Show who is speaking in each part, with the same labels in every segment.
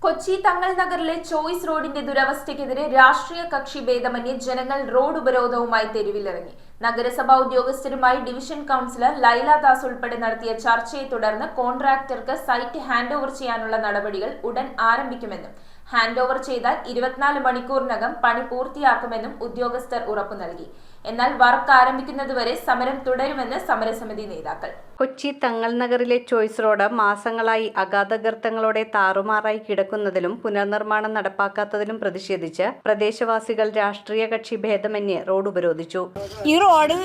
Speaker 1: കൊച്ചി തങ്ങൾ നഗറിലെ ചോയ്സ് റോഡിന്റെ ദുരവസ്ഥയ്ക്കെതിരെ രാഷ്ട്രീയ കക്ഷി ഭേദമന്യേ ജനങ്ങൾ റോഡ് ഉപരോധവുമായി തെരുവിലിറങ്ങി. നഗരസഭാ ഉദ്യോഗസ്ഥരുമായി ഡിവിഷൻ കൌൺസിലർ ലൈല ദാസ് ഉൾപ്പെടെ നടത്തിയ ചർച്ചയെ തുടർന്ന് കോൺട്രാക്ടർക്ക് സൈറ്റ് ഹാൻഡ് ഓവർ ചെയ്യാനുള്ള നടപടികൾ ഉടൻ ആരംഭിക്കുമെന്നും ഹാൻഡ് ഓവർ ചെയ്താൽ 24 മണിക്കൂറിനകം പണി പൂർത്തിയാക്കുമെന്നും ഉദ്യോഗസ്ഥർ ഉറപ്പു നൽകി. എന്നാൽ വർക്ക് ആരംഭിക്കുന്നതുവരെ സമരം തുടരുമെന്ന് സമരസമിതി നേതാക്കൾ.
Speaker 2: കൊച്ചി തങ്ങൾ നഗറിലെ ചോയ്സ് റോഡ് മാസങ്ങളായി അഗാധ ഗർത്തങ്ങളോടെ താറുമാറായി കിടക്കുന്നതിലും പുനർനിർമ്മാണം നടപ്പാക്കാത്തതിലും പ്രതിഷേധിച്ച് പ്രദേശവാസികൾ രാഷ്ട്രീയ കക്ഷി ഭേദമന്യേ റോഡ് ഉപരോധിച്ചു.
Speaker 3: ഈ റോഡ്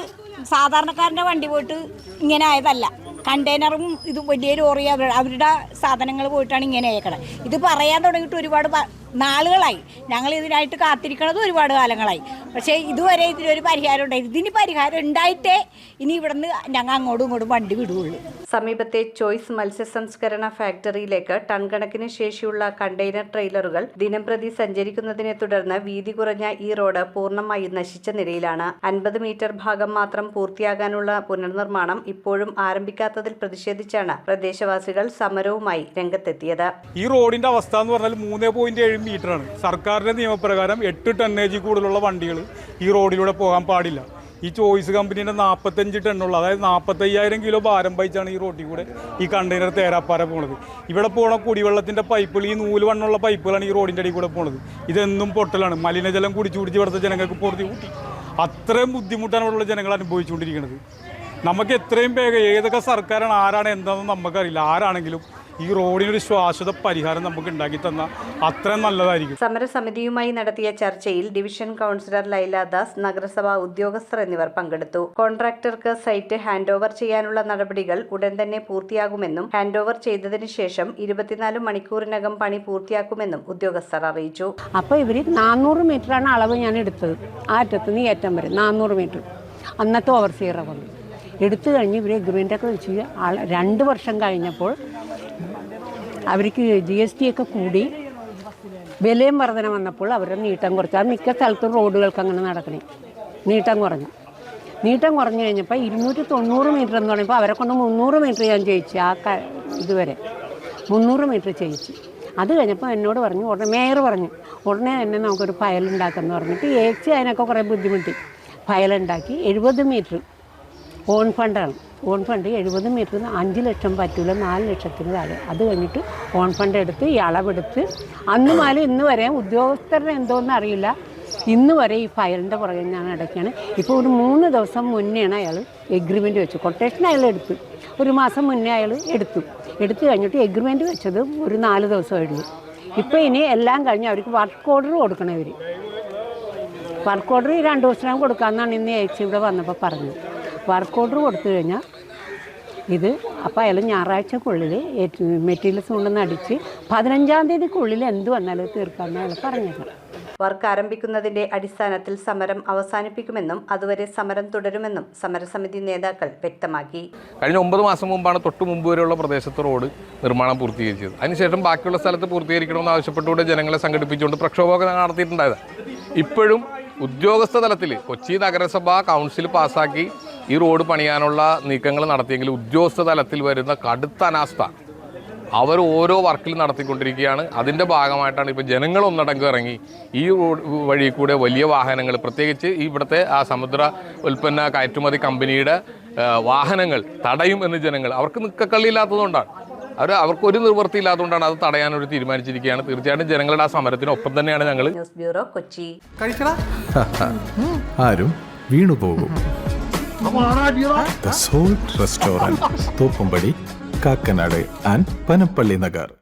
Speaker 3: സാധാരണക്കാരൻ്റെ വണ്ടി പോയിട്ട് ഇങ്ങനെ ആയതല്ല. കണ്ടെയ്നറും ഇത് വലിയ ലോറി അവരുടെ സാധനങ്ങൾ പോയിട്ടാണ് ഇങ്ങനെ അയക്കണത്. ഇത് പറയാൻ തുടങ്ങിയിട്ട് ഒരുപാട് നാളുകളായി. ഞങ്ങൾ ഇതിനായിട്ട് കാത്തിരിക്കണത് ഒരുപാട് കാലങ്ങളായി. പക്ഷേ ഇതുവരെ ഇതിനൊരു പരിഹാരം ഉണ്ടായി. ഇതിന് പരിഹാരം ഉണ്ടായിട്ടേ ഇനി ഇവിടുന്ന് ഞങ്ങൾ അങ്ങോട്ടും ഇങ്ങോട്ടും വണ്ടി വിടുകയുള്ളൂ.
Speaker 2: സമീപത്തെ ചോയ്സ് മത്സ്യ സംസ്കരണ ഫാക്ടറിയിലേക്ക് ടൺ കണക്കിന് ശേഷിയുള്ള കണ്ടെയ്നർ ട്രെയിലറുകൾ ദിനംപ്രതി സഞ്ചരിക്കുന്നതിനെ തുടർന്ന് വീതി കുറഞ്ഞ ഈ റോഡ് പൂർണ്ണമായി നശിച്ച നിലയിലാണ്. 50 മീറ്റർ ഭാഗം മാത്രം പൂർത്തിയാകാനുള്ള പുനർനിർമ്മാണം ഇപ്പോഴും ആരംഭിക്കാത്തതിൽ പ്രതിഷേധിച്ചാണ് പ്രദേശവാസികൾ സമരവുമായി രംഗത്തെത്തിയത്.
Speaker 4: ഈ റോഡിന്റെ അവസ്ഥ എന്ന് പറഞ്ഞാൽ 3.7 മീറ്ററാണ്. സർക്കാരിന്റെ നിയമപ്രകാരം 8 ടണ്ണേജ് കൂടുതലുള്ള വണ്ടികൾ ഈ റോഡിലൂടെ പോകാൻ പാടില്ല. ഈ ചോയ്സ് കമ്പനീൻ്റെ 45 ടണ്ണുള്ള, അതായത് 45,000 കിലോ ഭാരം വഹിച്ചാണ് ഈ റോഡിൽ കൂടെ ഈ കണ്ടെയ്നർ തേരാപ്പാറ പോണത്. ഇവിടെ പോണ കുടിവെള്ളത്തിൻ്റെ പൈപ്പുകൾ, ഈ 100 വണ്ണുള്ള പൈപ്പുകളാണ് ഈ റോഡിൻ്റെ അടിയിൽ കൂടെ പോണത്. ഇതെന്നും പൊട്ടലാണ്. മലിനജലം കുടിച്ച് ഇവിടുത്തെ ജനങ്ങൾക്ക് പൊറുതി കൂട്ടി. അത്രയും ബുദ്ധിമുട്ടാണ് ഇവിടെയുള്ള ജനങ്ങൾ അനുഭവിച്ചുകൊണ്ടിരിക്കുന്നത്. നമുക്ക് എത്രയും വേഗം ഏതൊക്കെ സർക്കാരാണ്, ആരാണ് എന്താണെന്ന് നമുക്കറിയില്ല. ആരാണെങ്കിലും ഈ റോഡിനൊരു ശാശ്വത പരിഹാരം നമുക്ക് ഉണ്ടാക്കി തന്നാൽ അത്രയും നല്ലതായിരിക്കും.
Speaker 2: സമരസമിതിയുമായി നടത്തിയ ചർച്ചയിൽ ഡിവിഷൻ കൌൺസിലർ ലൈല ദാസ്, നഗരസഭാ ഉദ്യോഗസ്ഥർ എന്നിവർ പങ്കെടുത്തു. കോൺട്രാക്ടർക്ക് സൈറ്റ് ഹാൻഡ് ഓവർ ചെയ്യാനുള്ള നടപടികൾ ഉടൻ തന്നെ പൂർത്തിയാകുമെന്നും ഹാൻഡ് ഓവർ ചെയ്തതിനു ശേഷം 24 മണിക്കൂറിനകം പണി പൂർത്തിയാക്കുമെന്നും ഉദ്യോഗസ്ഥർ അറിയിച്ചു.
Speaker 5: അപ്പോൾ ഇവർ 400 മീറ്ററാണ് അളവ് ഞാൻ എടുത്തത്. ആ അറ്റത്ത് നിന്ന് ഏറ്റം വരെ 400 മീറ്റർ അന്നത്തെ ഓവർസിയർ വന്നു എടുത്തു കഴിഞ്ഞ് ഇവർ എഗ്രിമെൻ്റൊക്കെ വെച്ച് 2 വർഷം കഴിഞ്ഞപ്പോൾ അവർക്ക് GST ഒക്കെ കൂടി വിലയും വർധന വന്നപ്പോൾ അവരുടെ നീട്ടം കുറച്ച്. അത് മിക്ക സ്ഥലത്തും റോഡുകൾക്ക് അങ്ങനെ നടക്കണേ. നീട്ടം കുറഞ്ഞു കഴിഞ്ഞപ്പോൾ 290 മീറ്റർ എന്ന് പറയുമ്പോൾ അവരെ കൊണ്ട് 300 മീറ്റർ ഞാൻ ചെയ്യിച്ചു. ഇതുവരെ 300 മീറ്റർ ചെയ്യിച്ചു. അത് കഴിഞ്ഞപ്പോൾ എന്നോട് പറഞ്ഞു, ഉടനെ മേയർ പറഞ്ഞു, ഉടനെ തന്നെ നമുക്കൊരു ഫയലുണ്ടാക്കാമെന്ന് പറഞ്ഞിട്ട് അതിനൊക്കെ കുറേ ബുദ്ധിമുട്ടി. ഫയലുണ്ടാക്കി 70 മീറ്റർ ഓൺ ഫണ്ടാണ്. ഓൺ ഫണ്ട് 70 മീറ്ററിന് 5 ലക്ഷം പറ്റൂല, 4 ലക്ഷത്തിന് താഴെ. അത് കഴിഞ്ഞിട്ട് ഓൺ ഫണ്ട് എടുത്ത് ഈ അളവെടുത്ത് അന്ന് മുതൽ ഇന്ന് വരെ ഉദ്യോഗസ്ഥരുടെ എന്തോന്നും അറിയില്ല, ഇന്ന് വരെ ഈ ഫയലിൻ്റെ പുറകെ ഞാൻ അടയ്ക്കാണ്. ഇപ്പോൾ ഒരു 3 ദിവസം മുന്നെയാണ് അയാൾ എഗ്രിമെൻറ്റ് വെച്ചു. കൊട്ടേഷൻ അയാൾ എടുത്തു. 1 മാസം മുന്നേ അയാൾ എടുത്തു കഴിഞ്ഞിട്ട് എഗ്രിമെൻറ്റ് വെച്ചത് ഒരു 4 ദിവസമായിരുന്നു. ഇപ്പോൾ ഇനി എല്ലാം കഴിഞ്ഞ് അവർക്ക് വർക്ക് ഓർഡർ കൊടുക്കണം. ഇവർ വർക്ക് ഓർഡർ 2 ദിവസം കൊടുക്കാമെന്നാണ് ഇന്ന് ഏച്ചി ഇവിടെ വന്നപ്പോൾ പറഞ്ഞത്. വർക്ക് ഓർഡർ കൊടുത്തു കഴിഞ്ഞാൽ ഇത് അപ്പോൾ അയാൾ ഞായറാഴ്ചക്കുള്ളിൽ മെറ്റീരിയൽസ് കൊണ്ടുവന്ന് അടിച്ച് 15-ാം തീയതിക്കുള്ളിൽ എന്ത് വന്നാലും തീർക്കാമെന്ന് അയാൾ പറഞ്ഞേക്കണം.
Speaker 2: വർക്ക് ആരംഭിക്കുന്നതിന്റെ അടിസ്ഥാനത്തിൽ സമരം അവസാനിപ്പിക്കുമെന്നും അതുവരെ സമരം തുടരുമെന്നും സമരസമിതി നേതാക്കൾ വ്യക്തമാക്കി.
Speaker 6: കഴിഞ്ഞ 9 മാസം മുമ്പാണ് തൊട്ട് മുമ്പ് വരെയുള്ള പ്രദേശത്ത് റോഡ് നിർമ്മാണം പൂർത്തീകരിച്ചത്. അതിനുശേഷം ബാക്കിയുള്ള സ്ഥലത്ത് പൂർത്തീകരിക്കണമെന്ന് ആവശ്യപ്പെട്ടുകൊണ്ട് ജനങ്ങളെ സംഘടിപ്പിച്ചുകൊണ്ട് പ്രക്ഷോഭമൊക്കെ നടത്തിയിട്ടുണ്ടായത്. ഇപ്പോഴും ഉദ്യോഗസ്ഥ തലത്തിൽ കൊച്ചി നഗരസഭ കൗൺസിൽ പാസ്സാക്കി ഈ റോഡ് പണിയാനുള്ള നീക്കങ്ങൾ നടത്തിയെങ്കിലും ഉദ്യോഗസ്ഥ തലത്തിൽ വരുന്ന കടുത്ത അനാസ്ഥ അവർ ഓരോ വർക്കിൽ നടത്തിക്കൊണ്ടിരിക്കുകയാണ്. അതിൻ്റെ ഭാഗമായിട്ടാണ് ഇപ്പോൾ ജനങ്ങൾ ഒന്നടങ്കം ഇറങ്ങി ഈ റോഡ് വഴി കൂടെ വലിയ വാഹനങ്ങൾ, പ്രത്യേകിച്ച് ഇവിടുത്തെ ആ സമുദ്ര ഉൽപ്പന്ന കയറ്റുമതി കമ്പനിയുടെ വാഹനങ്ങൾ തടയും എന്ന് ജനങ്ങൾ, അവർക്ക് നിൽക്കക്കള്ളിയില്ലാത്തതുകൊണ്ടാണ്, അവർക്കൊരു നിവൃത്തിയില്ലാത്തതുകൊണ്ടാണ് അത് തടയാനൊരു തീരുമാനിച്ചിരിക്കുകയാണ്. തീർച്ചയായിട്ടും ജനങ്ങളുടെ ആ സമരത്തിനൊപ്പം തന്നെയാണ് ഞങ്ങൾ.
Speaker 2: News bureau, Kochi.
Speaker 7: ആരും വീണുപോകും. The Salt Restaurant, Thoppumpady, Kakkanad and Panampilly Nagar.